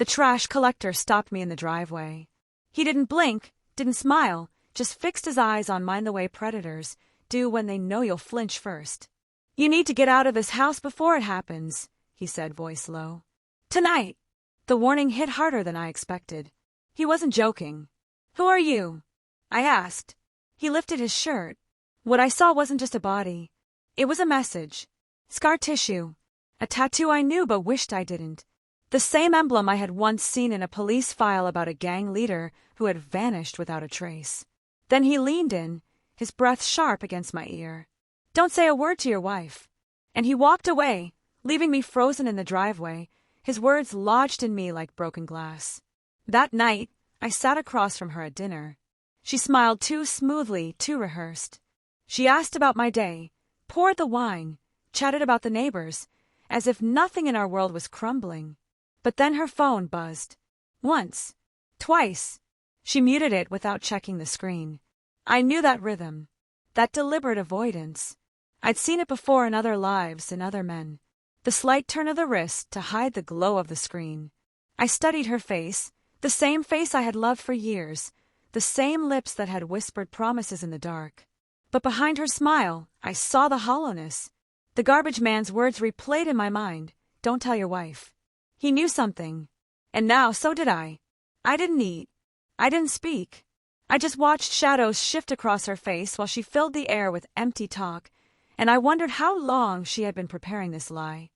The trash collector stopped me in the driveway. He didn't blink, didn't smile, just fixed his eyes on mine the way predators do when they know you'll flinch first. "You need to get out of this house before it happens," he said, voice low. "Tonight." The warning hit harder than I expected. He wasn't joking. "Who are you?" I asked. He lifted his shirt. What I saw wasn't just a body. It was a message. Scar tissue. A tattoo I knew but wished I didn't. The same emblem I had once seen in a police file about a gang leader who had vanished without a trace. Then he leaned in, his breath sharp against my ear. "Don't say a word to your wife." And he walked away, leaving me frozen in the driveway, his words lodged in me like broken glass. That night, I sat across from her at dinner. She smiled too smoothly, too rehearsed. She asked about my day, poured the wine, chatted about the neighbors, as if nothing in our world was crumbling. But then her phone buzzed. Once. Twice. She muted it without checking the screen. I knew that rhythm. That deliberate avoidance. I'd seen it before in other lives, in other men. The slight turn of the wrist to hide the glow of the screen. I studied her face, the same face I had loved for years, the same lips that had whispered promises in the dark. But behind her smile, I saw the hollowness. The garbage man's words replayed in my mind. "Don't tell your wife." He knew something. And now so did I. I didn't eat. I didn't speak. I just watched shadows shift across her face while she filled the air with empty talk, and I wondered how long she had been preparing this lie.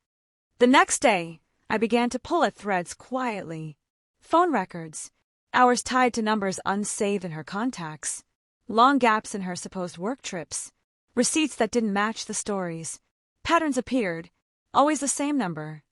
The next day, I began to pull at threads quietly. Phone records, hours tied to numbers unsaved in her contacts, long gaps in her supposed work trips, receipts that didn't match the stories. Patterns appeared, always the same number,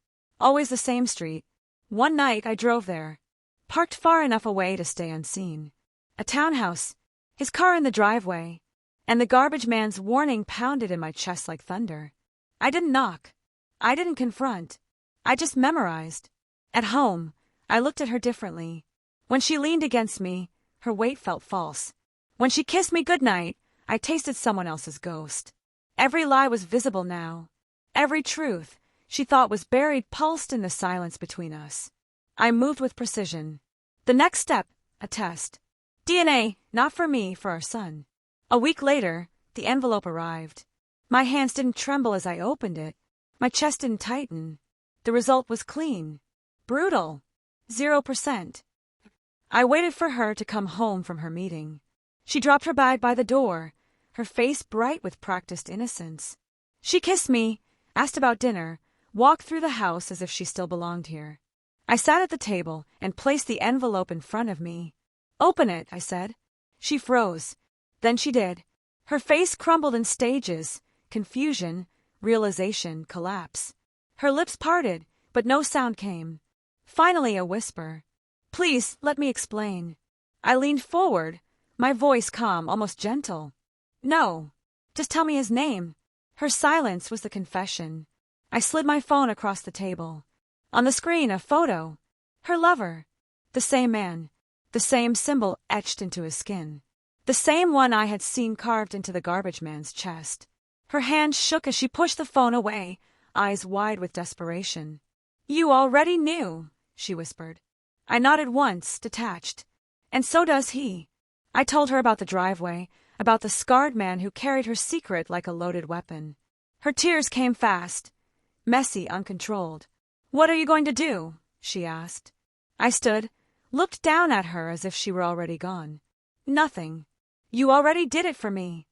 always the same street. One night I drove there, parked far enough away to stay unseen. A townhouse, his car in the driveway, and the garbage man's warning pounded in my chest like thunder. I didn't knock. I didn't confront. I just memorized. At home, I looked at her differently. When she leaned against me, her weight felt false. When she kissed me goodnight, I tasted someone else's ghost. Every lie was visible now. Every truth, she thought, was buried, pulsed in the silence between us. I moved with precision. The next step, a test. DNA, not for me, for our son. A week later, the envelope arrived. My hands didn't tremble as I opened it. My chest didn't tighten. The result was clean. Brutal. 0%. I waited for her to come home from her meeting. She dropped her bag by the door, her face bright with practiced innocence. She kissed me, asked about dinner, walked through the house as if she still belonged here. I sat at the table and placed the envelope in front of me. "Open it," I said. She froze. Then she did. Her face crumbled in stages: confusion, realization, collapse. Her lips parted, but no sound came. Finally, a whisper. "Please, let me explain." I leaned forward, my voice calm, almost gentle. "No. Just tell me his name." Her silence was the confession. I slid my phone across the table. On the screen, a photo. Her lover. The same man. The same symbol etched into his skin. The same one I had seen carved into the garbage man's chest. Her hand shook as she pushed the phone away, eyes wide with desperation. "You already knew," she whispered. I nodded once, detached. "And so does he." I told her about the driveway, about the scarred man who carried her secret like a loaded weapon. Her tears came fast, messy, uncontrolled. "What are you going to do?" she asked. I stood, looked down at her as if she were already gone. "Nothing. You already did it for me."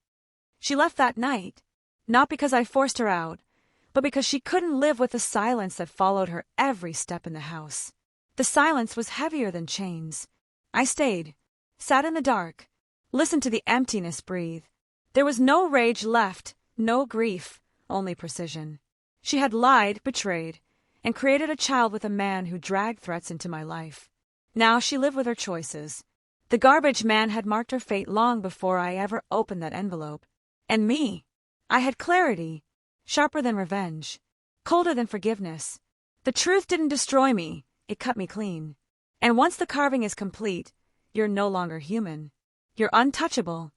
She left that night, not because I forced her out, but because she couldn't live with the silence that followed her every step in the house. The silence was heavier than chains. I stayed, sat in the dark, listened to the emptiness breathe. There was no rage left, no grief, only precision. She had lied, betrayed, and created a child with a man who dragged threats into my life. Now she lived with her choices. The garbage man had marked her fate long before I ever opened that envelope. And me, I had clarity, sharper than revenge, colder than forgiveness. The truth didn't destroy me, it cut me clean. And once the carving is complete, you're no longer human. You're untouchable,